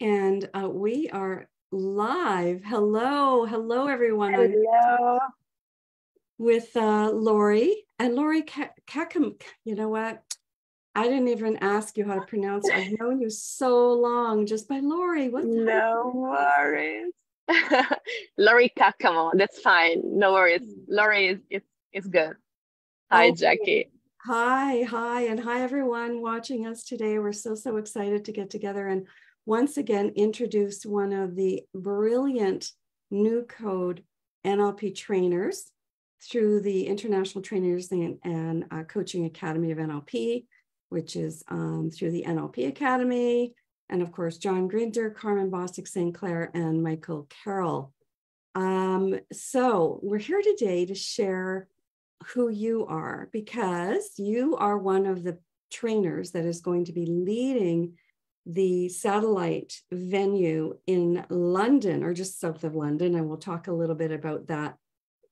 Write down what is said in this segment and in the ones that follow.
And we are live. Hello, everyone. Hello. With Lory and Lory Caccamo. You know what? I didn't even ask you how to pronounce it. I've known you so long just by Lory. No worries. Lory Caccamo. That's fine. No worries. Lory is good. Hi, Okay. Jackie. Hi, and hi everyone watching us today. We're so excited to get together and once again introduce one of the brilliant new Code NLP trainers through the International Trainers and Coaching Academy of NLP, which is through the NLP Academy, and of course John Grinder, Carmen, Bostic, Clair, and Michael Carroll. So we're here today to share who you are, because you are one of the trainers that is going to be leading the satellite venue in London, or just south of London, and we'll talk a little bit about that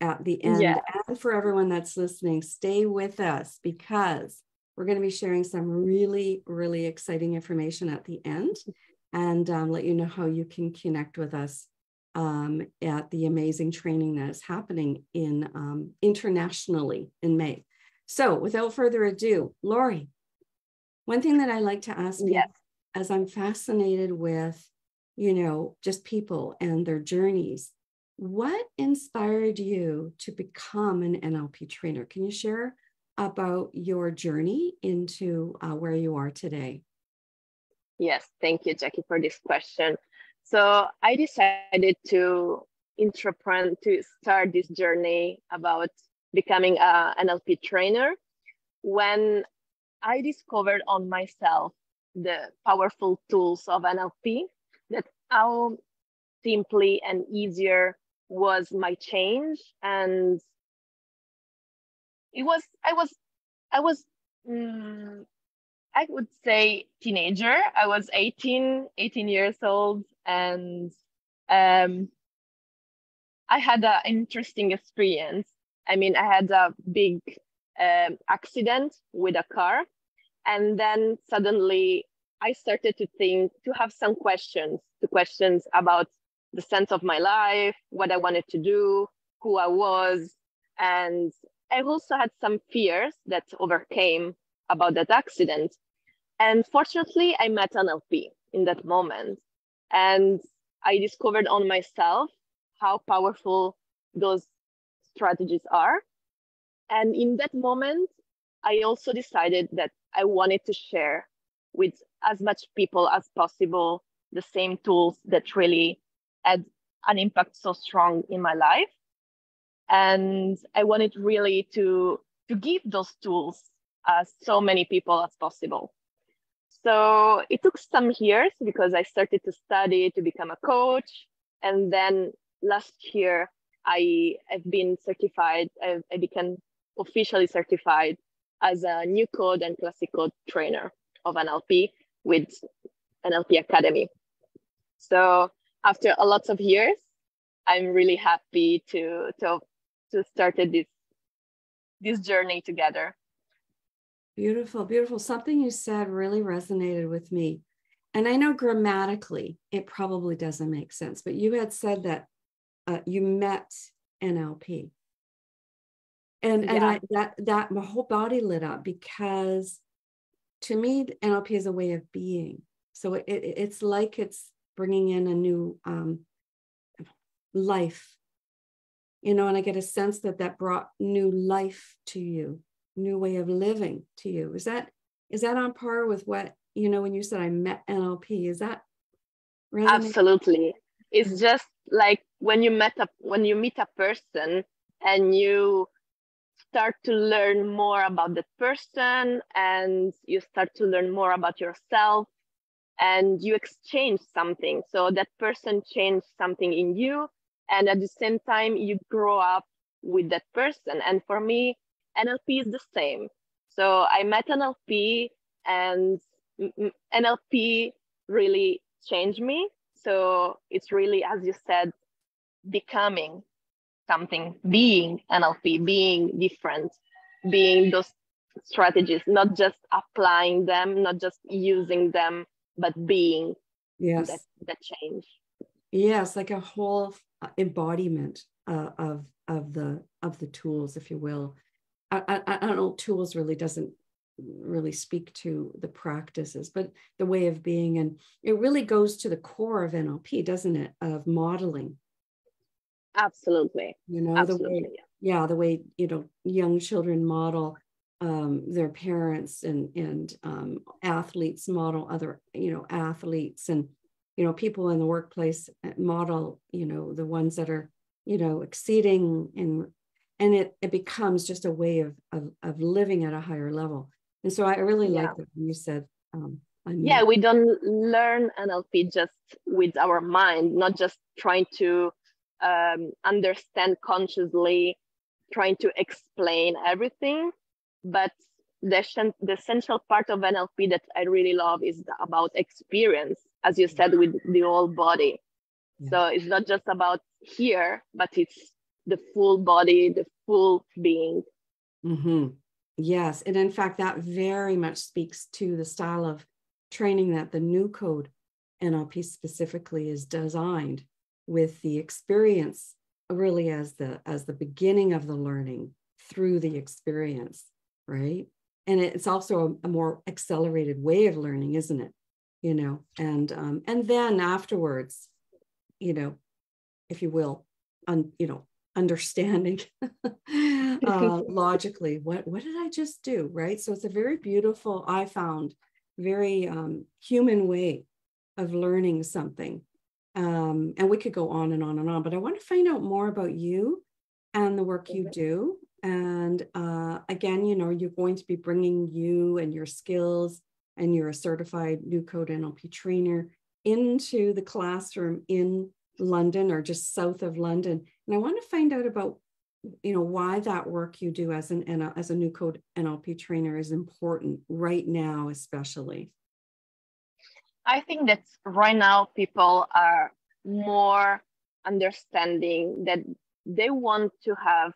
at the end. Yeah. And for everyone that's listening, stay with us, because we're going to be sharing some really exciting information at the end, and let you know how you can connect with us at the amazing training that is happening in internationally in May. So without further ado, Lory, one thing that I like to ask people, as I'm fascinated with, just people and their journeys, what inspired you to become an NLP trainer? Can you share about your journey into where you are today? Yes, thank you, Jackie, for this question. So I decided to start this journey about becoming an NLP trainer when I discovered on myself the powerful tools of NLP, that how simply and easier was my change. And I would say teenager. I was 18 years old, and I had an interesting experience. I mean, I had a big accident with a car, and then suddenly I started to have some questions about the sense of my life, what I wanted to do, who I was. And I also had some fears that overcame about that accident. And fortunately, I met NLP in that moment. And I discovered on myself how powerful those strategies are. And in that moment, I also decided that I wanted to share with as much people as possible the same tools that really had an impact so strong in my life. And I wanted really to give those tools as so many people as possible. So it took some years, because I started to study to become a coach. And then last year, I've been certified. I became officially certified as a new code and classic code trainer of NLP with NLP Academy. So after a lot of years, I'm really happy to start this journey together. Beautiful. Something you said really resonated with me. And I know grammatically, it probably doesn't make sense, but you had said that you met NLP. And that my whole body lit up, because to me, NLP is a way of being. So it's like it's bringing in a new life, and I get a sense that brought new life to you, new way of living to you. Is that on par with what, when you said I met NLP? Is that resonate? Absolutely. It's just like when you meet a person and you start to learn more about that person, and you start to learn more about yourself, and you exchange something. So that person changed something in you, and at the same time you grow up with that person. And for me, NLP is the same. So I met NLP, and NLP really changed me. So it's really, as you said, becoming something, being NLP, being different, being those strategies, not just applying them, not just using them, but being Yes. that change. Yes, like a whole embodiment of the tools, if you will. I don't know, tools really doesn't really speak to the practices, but the way of being. And it really goes to the core of NLP, doesn't it? Of modeling. Absolutely. You know, Absolutely. the way, you know, young children model their parents, and athletes model other, you know, athletes, and, you know, people in the workplace model, you know, the ones that are, you know, exceeding, and it becomes just a way of living at a higher level. And so I really like that when you said, yeah, we don't learn NLP just with our mind, not just trying to understand consciously, trying to explain everything, but the essential part of NLP that I really love is about experience, as you said, with the whole body. Yeah. So it's not just about here, but it's the full body, the full being. Mm-hmm. Yes. And in fact, that very much speaks to the style of training that the new Code NLP specifically is designed, with the experience really as the beginning of the learning through the experience, right? And it's also a more accelerated way of learning, isn't it? You know, and then afterwards, you know, if you will, you know, understanding logically, what did I just do, right? So it's a very beautiful, I found, very human way of learning something. And we could go on and on and on, but I want to find out more about you and the work you do. And again, you know, you're going to be bringing you and your skills, and you're a certified new Code NLP trainer, into the classroom in London, or just south of London. And I want to find out about, you know, why that work you do as a new Code NLP trainer is important right now, especially. I think that right now people are more understanding that they want to have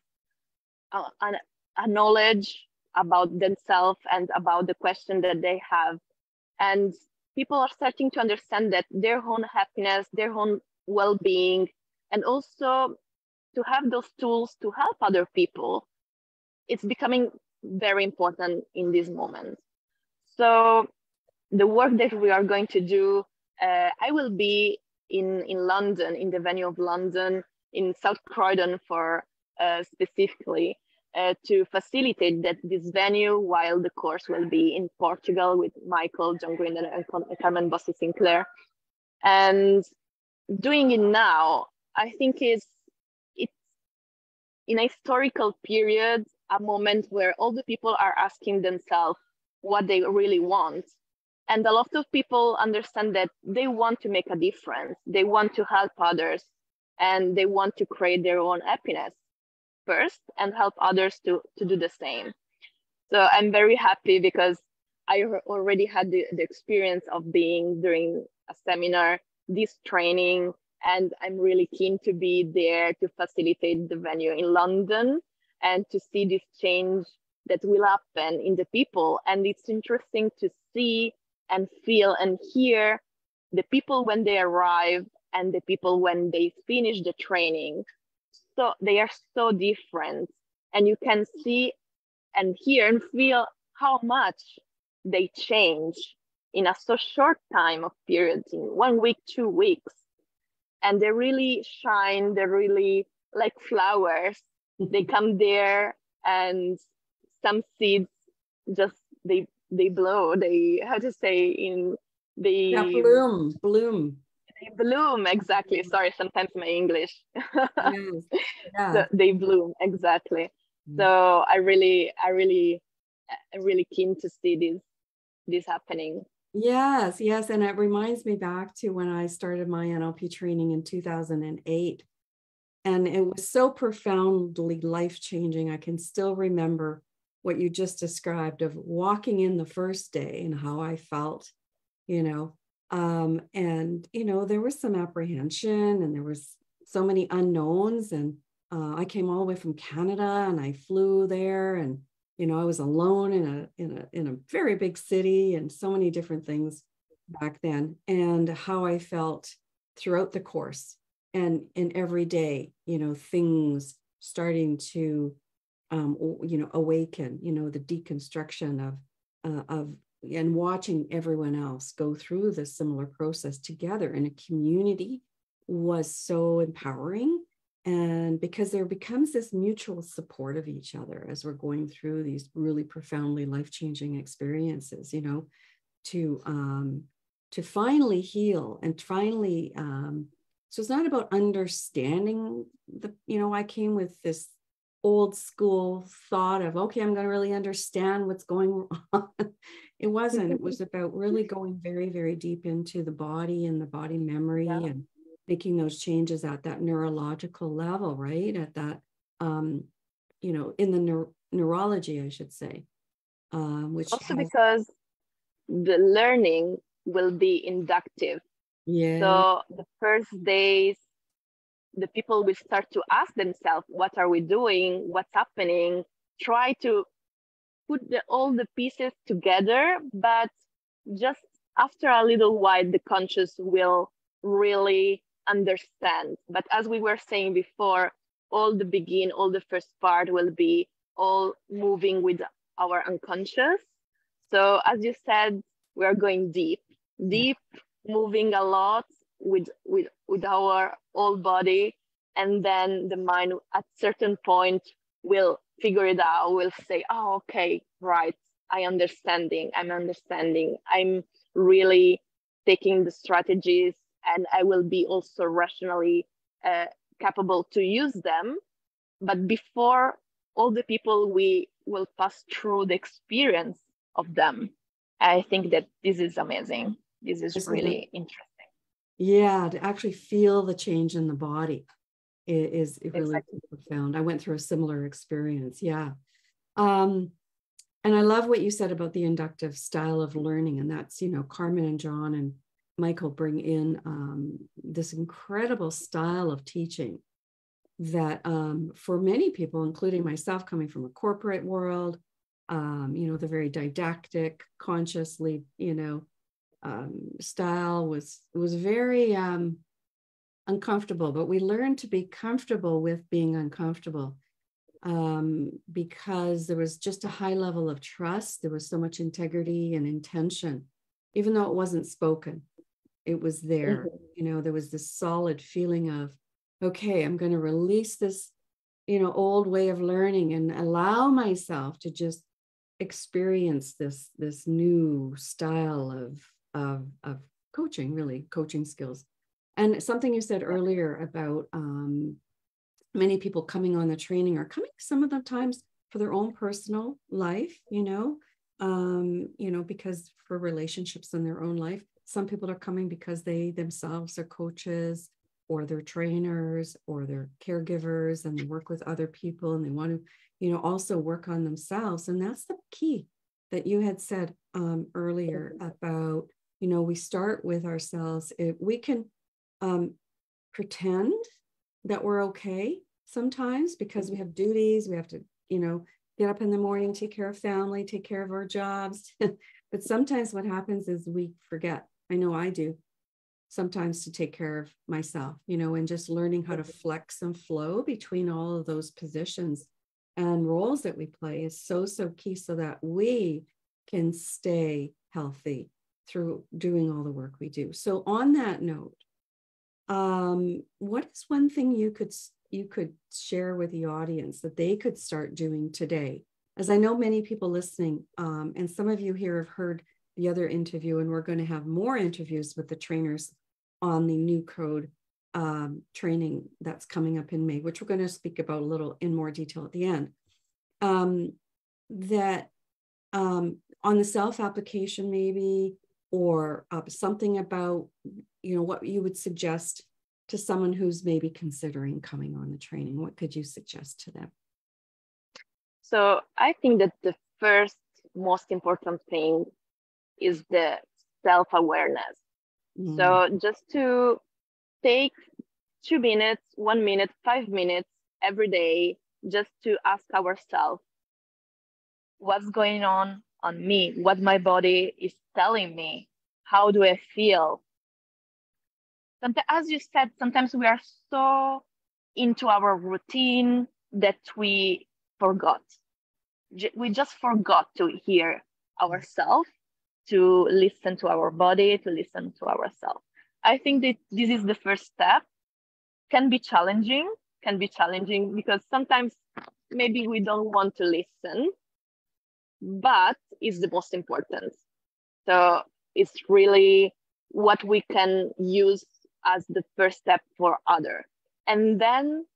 a knowledge about themselves and about the question that they have. And people are starting to understand that their own happiness, their own well-being, and also to have those tools to help other people, it's becoming very important in this moment. So the work that we are going to do, I will be in London, in the venue of London, in South Croydon for specifically, to facilitate this venue, while the course will be in Portugal with Michael, John Grinden, and Carmen, Bostic, Clair. And doing it now, I think it's in a historical period, a moment where all the people are asking themselves what they really want. And a lot of people understand that they want to make a difference. They want to help others, and they want to create their own happiness first and help others to do the same. So I'm very happy because I already had the experience of being during a seminar, this training, and I'm really keen to be there to facilitate the venue in London and to see this change that will happen in the people. And it's interesting to see and feel and hear the people when they arrive and the people when they finish the training. So they are so different, and you can see and hear and feel how much they change in a so short time of periods, in 1 week, 2 weeks. And they really shine, they're really like flowers. They come there, and some seeds just, they blow, they, how to say, bloom. They bloom, exactly. Sorry, sometimes my English. Yes. Yeah. So they bloom, exactly. So I really keen to see this happening. Yes, and it reminds me back to when I started my NLP training in 2008, and it was so profoundly life-changing. I can still remember what you just described, of walking in the first day and how I felt, you know. And, you know, there was some apprehension, and there was so many unknowns. And I came all the way from Canada, and I flew there, and, you know, I was alone in a very big city, and so many different things. back then, and how I felt throughout the course and every day, things starting to, awaken, the deconstruction of and watching everyone else go through this similar process together in a community was so empowering. And because there becomes this mutual support of each other as we're going through these really profoundly life-changing experiences, to finally heal and finally, so it's not about understanding I came with this old school thought of, okay, I'm going to really understand what's going on. It wasn't. It was about really going very, very deep into the body and the body memory, and making those changes at that neurological level, right? At that, in the neurology, I should say. Which also because the learning will be inductive. Yeah. So the first days, the people will start to ask themselves, what are we doing? What's happening? Try to put all the pieces together, but just after a little while, the conscious will really understand. But as we were saying before, all the first part will be all moving with our unconscious. So as you said, we are going deep, moving a lot with our whole body, and then the mind at certain point will figure it out, will say, oh, okay, right, I'm understanding, I'm really taking the strategies, and I will be also rationally capable to use them. But before all the people, we will pass through the experience of them. I think that this is amazing. This is really interesting. Yeah, to actually feel the change in the body is really profound. I went through a similar experience. Yeah. And I love what you said about the inductive style of learning. And that's, Carmen and John and Michael bring in this incredible style of teaching that for many people, including myself, coming from a corporate world, the very didactic, consciously, style was very uncomfortable, but we learned to be comfortable with being uncomfortable because there was just a high level of trust. There was so much integrity and intention, even though it wasn't spoken. It was there. There was this solid feeling of, okay, I'm going to release this, old way of learning and allow myself to just experience this new style of coaching, really coaching skills. And something you said earlier about many people coming on the training are coming some of the times for their own personal life, because for relationships in their own life. Some people are coming because they themselves are coaches, or they're trainers, or they're caregivers, and they work with other people, and they want to, also work on themselves. And that's the key that you had said earlier about, we start with ourselves. We can pretend that we're okay sometimes because we have duties. We have to, get up in the morning, take care of family, take care of our jobs. But sometimes what happens is we forget. I know I do sometimes, to take care of myself, and just learning how to flex and flow between all of those positions and roles that we play is so key, so that we can stay healthy through doing all the work we do. So on that note, what is one thing you could share with the audience that they could start doing today? As I know many people listening, and some of you here have heard the other interview, and we're going to have more interviews with the trainers on the new code training that's coming up in May, which we're going to speak about a little in more detail at the end. That on the self-application maybe, or something about, what you would suggest to someone who's maybe considering coming on the training. What could you suggest to them? So I think that the first most important thing is the self-awareness. So just to take 2 minutes, 1 minute, 5 minutes every day, just to ask ourselves, what's going on me, what my body is telling me, How do I feel? Sometimes, as you said, sometimes we are so into our routine that we forgot. We just forgot to hear ourselves, to listen to our body, to listen to ourselves. I think that this is the first step. Can be challenging because sometimes maybe we don't want to listen, but it's the most important. So it's really what we can use as the first step for other. And then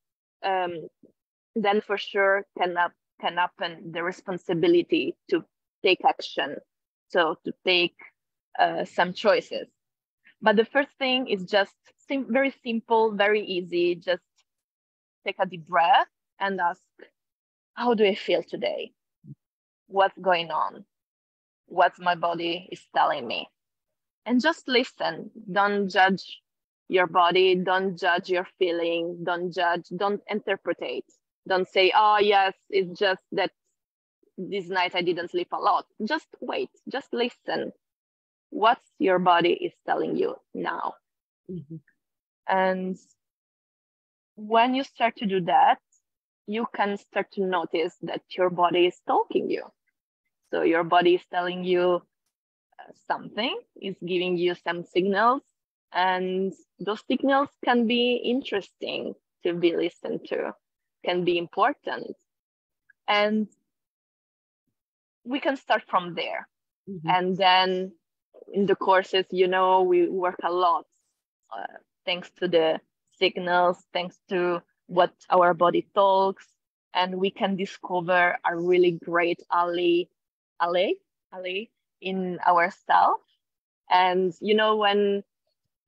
for sure can happen the responsibility to take action. So to take some choices. But the first thing is just very simple, very easy. Just take a deep breath and ask, how do I feel today? What's going on? What my body is telling me? And just listen. Don't judge your body. Don't judge your feeling. Don't judge. Don't interpret. Don't say, oh, yes, it's just that this night I didn't sleep a lot. Just wait. Just listen. What your body is telling you now. Mm-hmm. And when you start to do that, you can start to notice that your body is talking you. So your body is telling you something, is giving you some signals, and those signals can be interesting to be listened to, can be important. And we can start from there. Mm-hmm. And then in the courses, we work a lot thanks to the signals, thanks to what our body talks, and we can discover a really great ally in ourselves. And when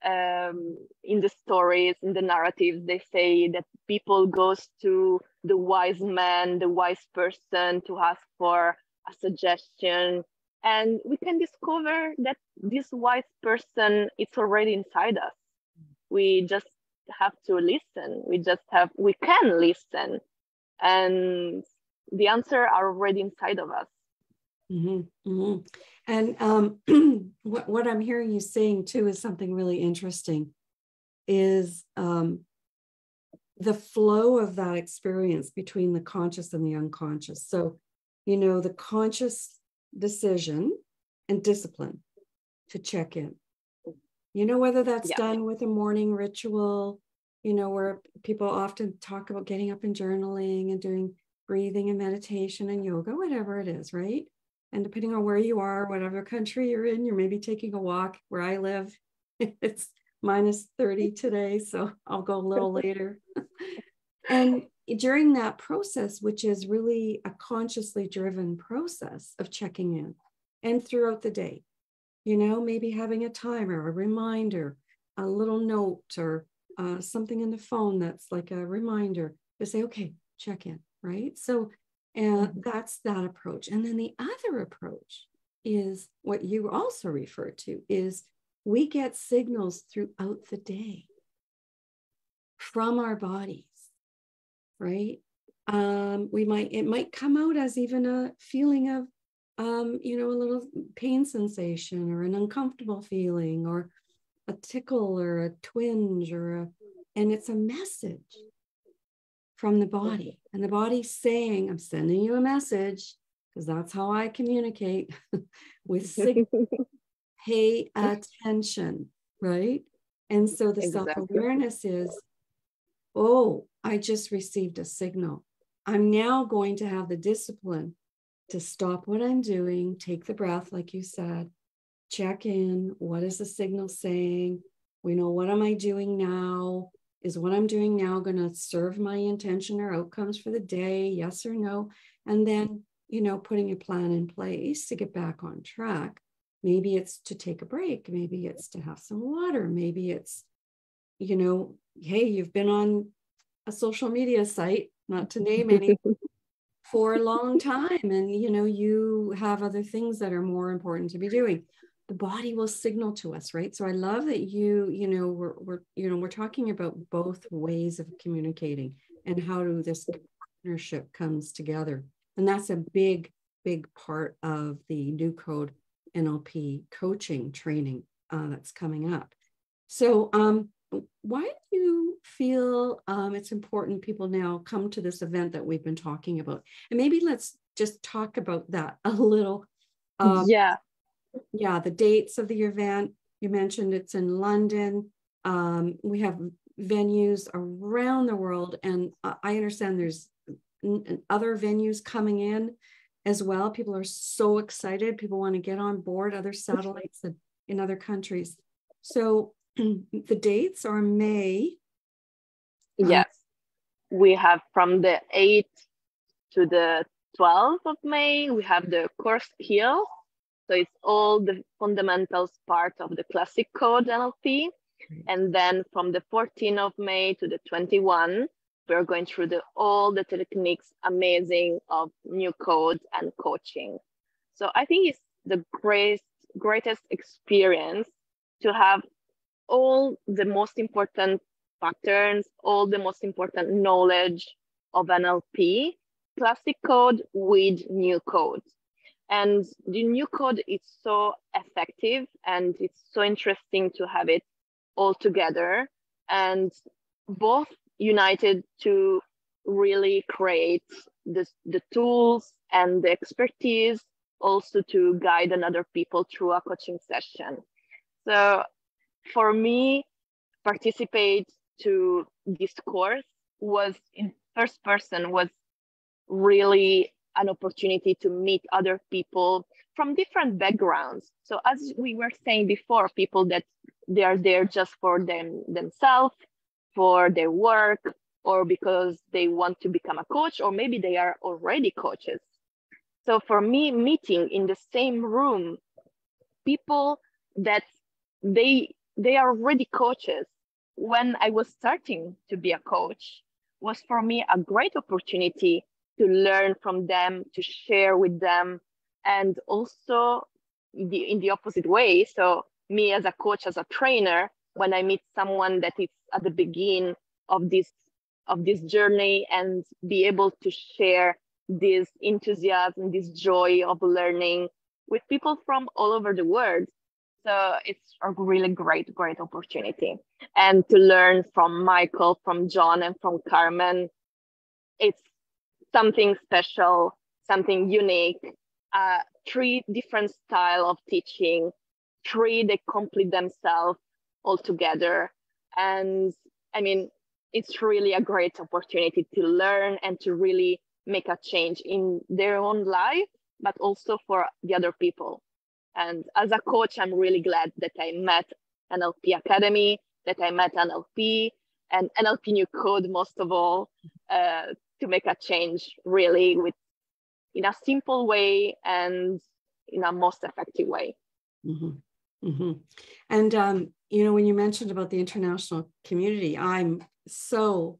in the stories, in the narratives, they say that people goes to the wise man, the wise person, to ask for a suggestion, and we can discover that this wise person, it's already inside us. We just have to listen. We can listen, and the answer are already inside of us. Mm-hmm, mm-hmm. And what I'm hearing you saying too is something really interesting, is the flow of that experience between the conscious and the unconscious. So, the conscious decision and discipline to check in, whether that's done with a morning ritual, where people often talk about getting up and journaling and doing breathing and meditation and yoga, whatever it is, right? And depending on where you are, whatever country you're in, you're maybe taking a walk. Where I live, it's minus 30 today, so I'll go a little later. And during that process, which is really a consciously driven process of checking in, and throughout the day, maybe having a timer, a reminder, a little note, or something in the phone that's like a reminder to say, okay, check in, right? So, and that's that approach. And then the other approach is what you also refer to, is we get signals throughout the day from our bodies, right? It might come out as even a feeling of, a little pain sensation, or an uncomfortable feeling, or a tickle, or a twinge, and it's a message from the body, and the body's saying, I'm sending you a message, because that's how I communicate with signals. Pay attention, right? And so the self-awareness is, oh, I just received a signal. I'm now going to have the discipline to stop what I'm doing, take the breath, like you said, check in. What is the signal saying? What am I doing now? Is what I'm doing now going to serve my intention or outcomes for the day? Yes or no? And then, putting a plan in place to get back on track. Maybe it's to take a break. Maybe it's to have some water. Maybe it's, hey, you've been on a social media site, not to name any, for a long time. And, you have other things that are more important to be doing. The body will signal to us, right? So I love that we're talking about both ways of communicating and how this partnership comes together. And that's a big, big part of the new Code NLP coaching training, that's coming up. So why do you feel it's important people now come to this event that we've been talking about? And maybe let's just talk about that a little. Yeah. Yeah, the dates of the event. You mentioned it's in London. We have venues around the world, and I understand there's other venues coming in as well. People are so excited. People want to get on board other satellites in other countries. So the dates are May. Yes. We have from the 8th to the 12th of May, we have the course Hill. So it's all the fundamentals part of the classic Code NLP. And then from the 14th of May to the 21st, we're going through all the techniques amazing of new code and coaching. So I think it's the greatest experience to have all the most important patterns, all the most important knowledge of NLP, classic code with new code. And the new code is so effective, and it's so interesting to have it all together and both united to really create the tools and the expertise also to guide another people through a coaching session. So for me, participate to this course was in first person was really an opportunity to meet other people from different backgrounds. So as we were saying before, people that they are there just for themselves, for their work, or because they want to become a coach, or maybe they are already coaches. So for me, meeting in the same room people that they are already coaches when I was starting to be a coach was for me a great opportunity to learn from them, to share with them, and also in the opposite way. So me as a coach, as a trainer, when I meet someone that is at the beginning of this journey and be able to share this enthusiasm, this joy of learning with people from all over the world. So it's a really great opportunity. And to learn from Michael, from John, and from Carmen, it's something special, something unique, 3 different styles of teaching, 3 that complete themselves all together. And I mean, it's really a great opportunity to learn and to really make a change in their own life, but also for the other people. And as a coach, I'm really glad that I met NLP Academy, that I met NLP and NLP New Code, most of all, to make a change really in a simple way and in a most effective way. Mm-hmm. Mm-hmm. And, when you mentioned about the international community, I'm so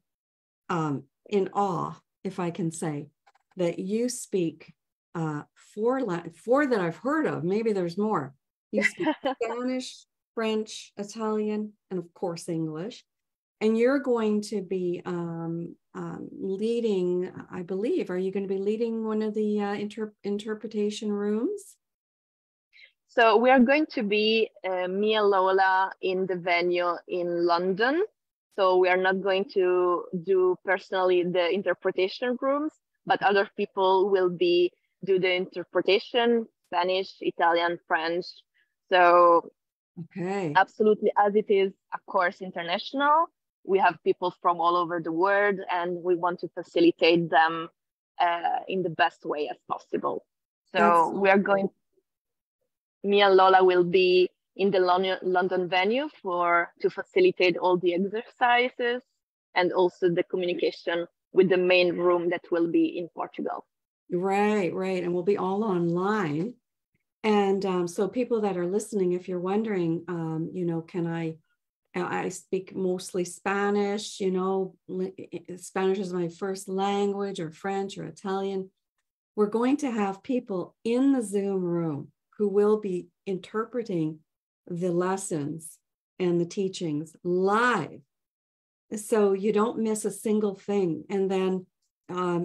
in awe, if I can say, that you speak 4 that I've heard of. Maybe there's more. You speak Spanish, French, Italian, and of course, English. And you're going to be leading, I believe, are you going to be leading one of the interpretation rooms? So we are going to be me and Lola in the venue in London. So we are not going to do personally the interpretation rooms, but other people will do the interpretation, Spanish, Italian, French. So okay, absolutely, as it is a course international, we have people from all over the world, and we want to facilitate them in the best way as possible. So we are going. Me and Lola will be in the London venue to facilitate all the exercises and also the communication with the main room that will be in Portugal. Right. And we'll be all online. And so people that are listening, if you're wondering, can I speak mostly Spanish, Spanish is my first language, or French or Italian. We're going to have people in the Zoom room who will be interpreting the lessons and the teachings live. So you don't miss a single thing. And then,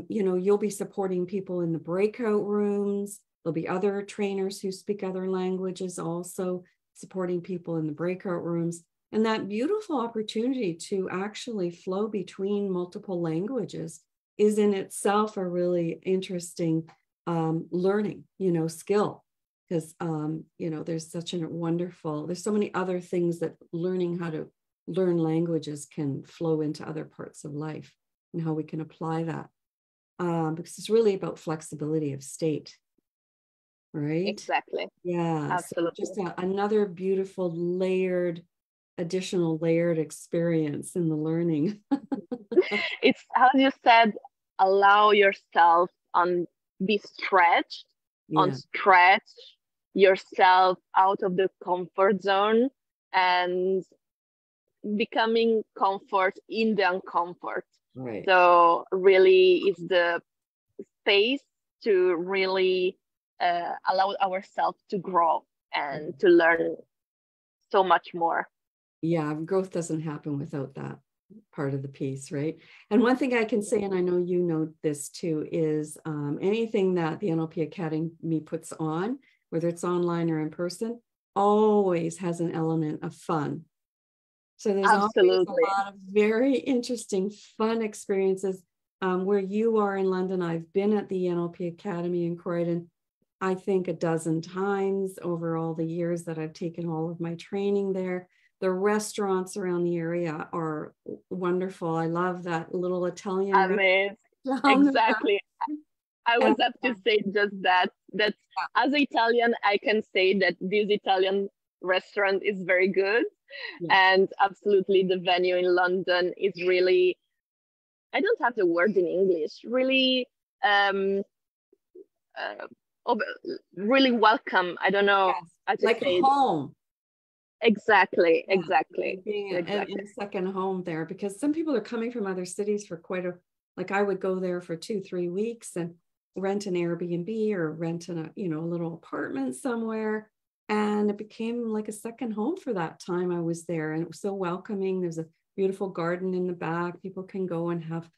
you'll be supporting people in the breakout rooms. There'll be other trainers who speak other languages also supporting people in the breakout rooms, and that beautiful opportunity to actually flow between multiple languages is in itself a really interesting learning, skill. Because, there's such a there's so many other things that learning how to learn languages can flow into other parts of life, and how we can apply that. Because it's really about flexibility of state, right? Exactly. Yeah. Absolutely. So just another beautiful additional layered experience in the learning. It's, as you said, allow yourself on be stretched, on Yeah. stretch yourself out of the comfort zone and becoming comfort in the uncomfort. Right. So really is the space to really allow ourselves to grow and to learn so much more. Yeah, growth doesn't happen without that part of the piece, right? And one thing I can say, and I know you know this too, is anything that the NLP Academy puts on, whether it's online or in person, always has an element of fun. So there's always a lot of very interesting, fun experiences. Where you are in London, I've been at the NLP Academy in Croydon, I think 12 times over all the years that I've taken all of my training there. The restaurants around the area are wonderful. I love that little Italian Amazing. Exactly. I was up to say just that. That as an Italian, I can say that this Italian restaurant is very good. Yeah. And absolutely the venue in London is really, I don't have the word in English, really really welcome. I don't know how to like say home. Exactly, Yeah, exactly. Being exactly. in a second home there, because some people are coming from other cities for like I would go there for 2-3 weeks and rent an Airbnb or rent a little apartment somewhere. And it became like a second home for that time I was there. And it was so welcoming. There's a beautiful garden in the back. People can go and have,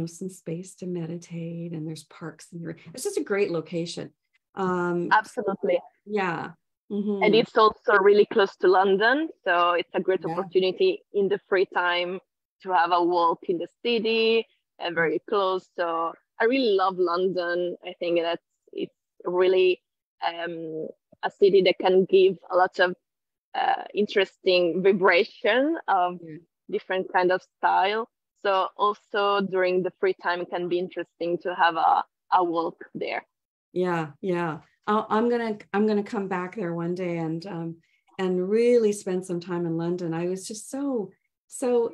some space to meditate, and there's parks. It's just a great location. Absolutely. Yeah. Mm-hmm. And it's also really close to London. So it's a great opportunity in the free time to have a walk in the city and very close. So I really love London. I think that it's really a city that can give a lot of interesting vibration of different kind of style. So also during the free time, it can be interesting to have a walk there. Yeah, yeah. I'm gonna come back there one day and really spend some time in London. I was just so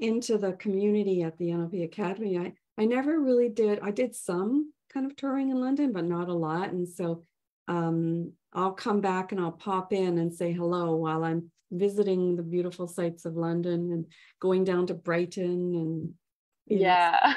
into the community at the NLP Academy. I never really did. I did some kind of touring in London, but not a lot. And so I'll come back and I'll pop in and say hello while I'm visiting the beautiful sights of London and going down to Brighton and yeah.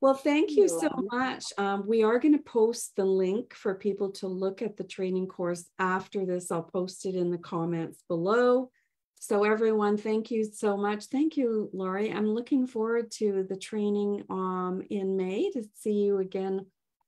Well, thank you so much. We are going to post the link for people to look at the training course after this. I'll post it in the comments below. So everyone, thank you so much. Thank you, Lory. I'm looking forward to the training in May to see you again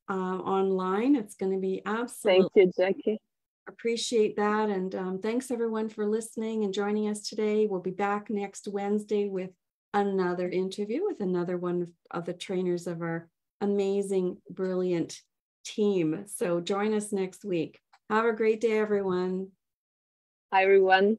online. It's going to be absolutely. Thank you, Jackie. Appreciate that. And thanks everyone for listening and joining us today. We'll be back next Wednesday with another interview with another one of the trainers of our amazing, brilliant team. So join us next week. Have a great day, everyone. Hi, everyone.